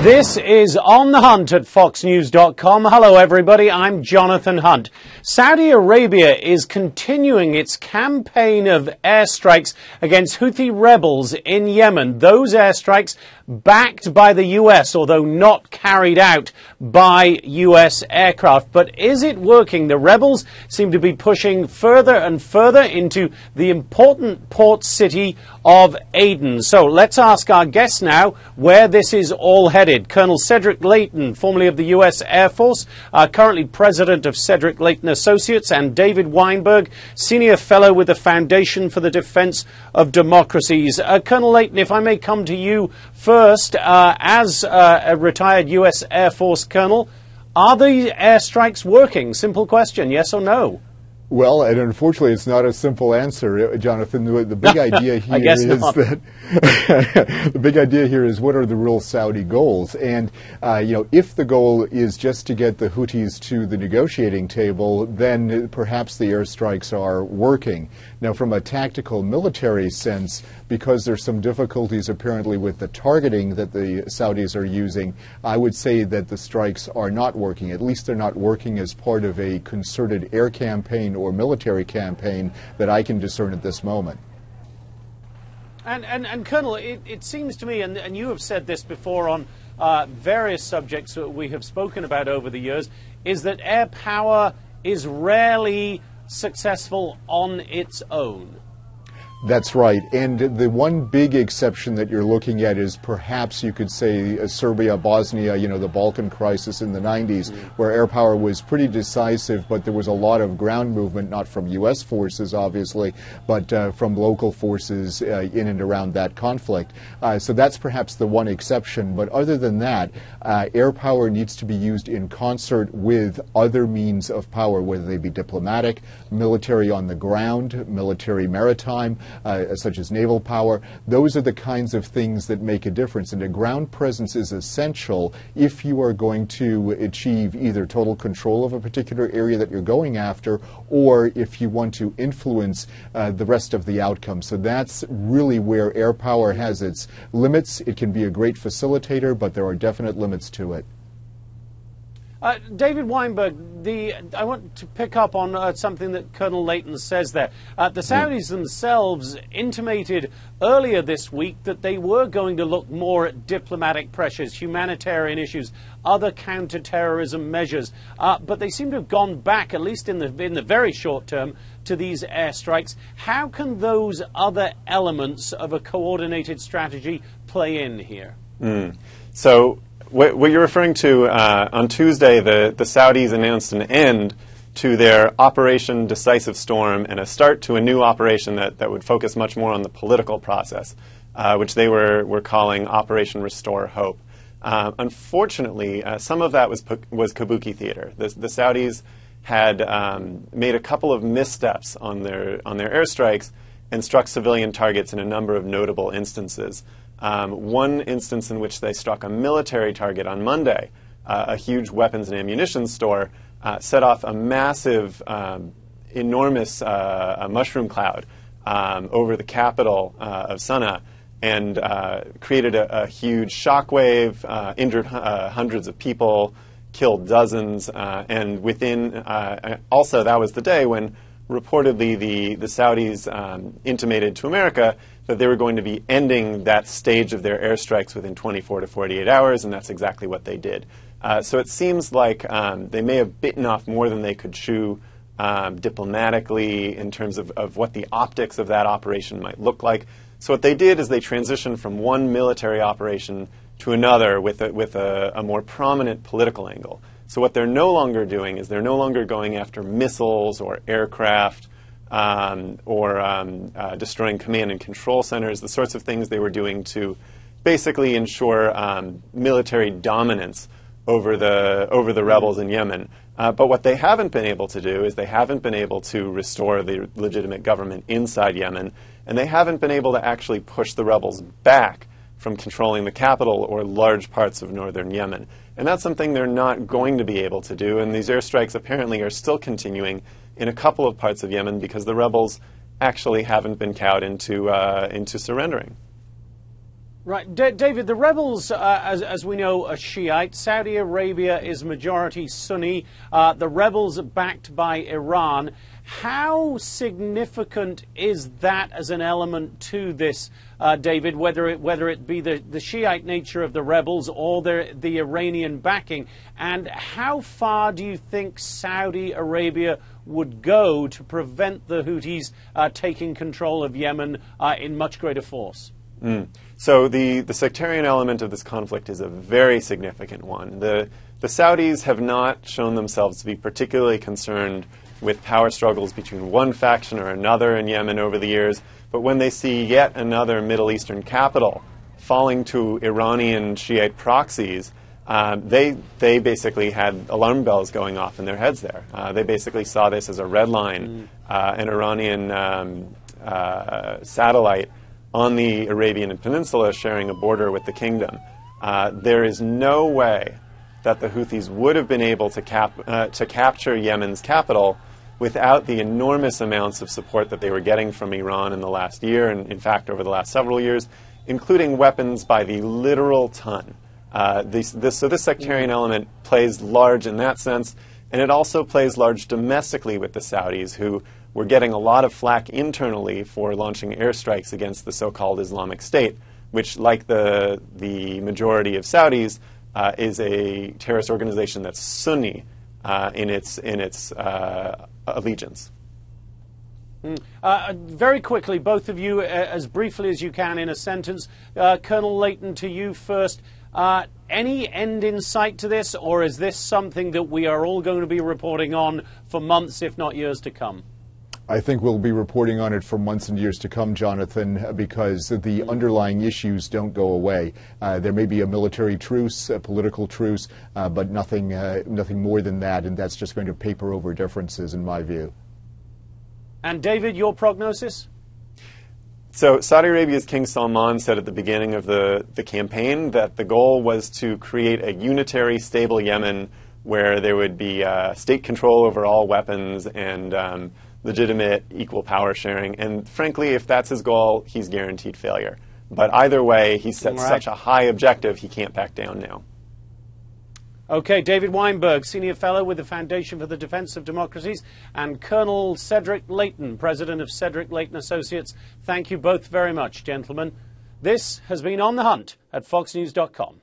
This is On the Hunt at FoxNews.com. Hello, everybody. I'm Jonathan Hunt. Saudi Arabia is continuing its campaign of airstrikes against Houthi rebels in Yemen. Those airstrikes backed by the U.S., although not carried out by U.S. aircraft. But is it working? The rebels seem to be pushing further and further into the important port city of Aden. So let's ask our guest now where this is all headed. Colonel Cedric Leighton, formerly of the U.S. Air Force, currently president of Cedric Leighton Associates, and David Weinberg, senior fellow with the Foundation for the Defense of Democracies. Colonel Leighton, if I may come to you first, as a retired U.S. Air Force colonel, are the airstrikes working? Simple question, yes or no? Well, and unfortunately, it's not a simple answer, Jonathan. The big idea here is that the big idea here is what are the real Saudi goals? And if the goal is just to get the Houthis to the negotiating table, then perhaps the airstrikes are working. Now, from a tactical military sense, because there's some difficulties apparently with the targeting that the Saudis are using, I would say that the strikes are not working. At least they're not working as part of a concerted air campaign or military campaign that I can discern at this moment. And Colonel, it seems to me, and you have said this before on various subjects that we have spoken about over the years, is that air power is rarely successful on its own. That's right. And the one big exception that you're looking at is perhaps you could say Serbia, Bosnia, the Balkan crisis in the 90s, where air power was pretty decisive, but there was a lot of ground movement, not from U.S. forces, obviously, but from local forces in and around that conflict. So that's perhaps the one exception. But other than that, air power needs to be used in concert with other means of power, whether they be diplomatic, military on the ground, military maritime, such as naval power. Those are the kinds of things that make a difference. And a ground presence is essential if you are going to achieve either total control of a particular area that you're going after, or if you want to influence the rest of the outcome. So that's really where air power has its limits. It can be a great facilitator, but there are definite limits to it. David Weinberg, I want to pick up on something that Colonel Leighton says there. The Saudis themselves intimated earlier this week that they were going to look more at diplomatic pressures, humanitarian issues, other counter-terrorism measures, but they seem to have gone back, at least in the very short term, to these airstrikes. How can those other elements of a coordinated strategy play in here? So what you're referring to, on Tuesday, the Saudis announced an end to their Operation Decisive Storm and a start to a new operation that would focus much more on the political process, which they were calling Operation Restore Hope. Unfortunately, some of that was kabuki theater. The Saudis had made a couple of missteps on their airstrikes and struck civilian targets in a number of notable instances. One instance in which they struck a military target on Monday, a huge weapons and ammunition store, set off a massive, enormous mushroom cloud over the capital of Sana'a and created a huge shockwave, injured hundreds of people, killed dozens, and within, also that was the day when reportedly the Saudis intimated to America that they were going to be ending that stage of their airstrikes within 24 to 48 hours, and that's exactly what they did. So it seems like they may have bitten off more than they could chew diplomatically in terms of what the optics of that operation might look like. So what they did is they transitioned from one military operation to another with a more prominent political angle. So what they're no longer doing is they're no longer going after missiles or aircraft or destroying command and control centers, the sorts of things they were doing to basically ensure military dominance over the rebels in Yemen. But what they haven't been able to do is they haven't been able to restore the legitimate government inside Yemen, and they haven't been able to actually push the rebels back from controlling the capital or large parts of northern Yemen. And that's something they're not going to be able to do, and these airstrikes apparently are still continuing in a couple of parts of Yemen because the rebels actually haven't been cowed into surrendering. Right, David, the rebels, as we know, are Shiite. Saudi Arabia is majority Sunni. The rebels are backed by Iran. How significant is that as an element to this, David, whether it be the Shiite nature of the rebels or the Iranian backing? And how far do you think Saudi Arabia would go to prevent the Houthis taking control of Yemen in much greater force? So the sectarian element of this conflict is a very significant one. The Saudis have not shown themselves to be particularly concerned with power struggles between one faction or another in Yemen over the years, but when they see yet another Middle Eastern capital falling to Iranian Shiite proxies, they basically had alarm bells going off in their heads there. They basically saw this as a red line, an Iranian satellite on the Arabian Peninsula sharing a border with the kingdom. There is no way that the Houthis would have been able to capture Yemen's capital without the enormous amounts of support that they were getting from Iran in the last year, and in fact over the last several years, including weapons by the literal ton. So this sectarian element plays large in that sense, and it also plays large domestically with the Saudis, who were getting a lot of flack internally for launching airstrikes against the so-called Islamic State, which, like the majority of Saudis, is a terrorist organization that's Sunni in its allegiance. Very quickly, both of you, as briefly as you can in a sentence. Colonel Leighton, to you first. Any end in sight to this, or is this something that we are all going to be reporting on for months, if not years to come? I think we'll be reporting on it for months and years to come, Jonathan, because the underlying issues don't go away. There may be a military truce, a political truce, but nothing more than that, and that's just going to paper over differences, in my view. And David, your prognosis? So Saudi Arabia's King Salman said at the beginning of the campaign that the goal was to create a unitary, stable Yemen where there would be state control over all weapons and legitimate equal power sharing. And frankly, if that's his goal, he's guaranteed failure. But either way, he set such a high objective, he can't back down now. Okay, David Weinberg, Senior Fellow with the Foundation for the Defense of Democracies, and Colonel Cedric Leighton, President of Cedric Leighton Associates. Thank you both very much, gentlemen. This has been On the Hunt at foxnews.com.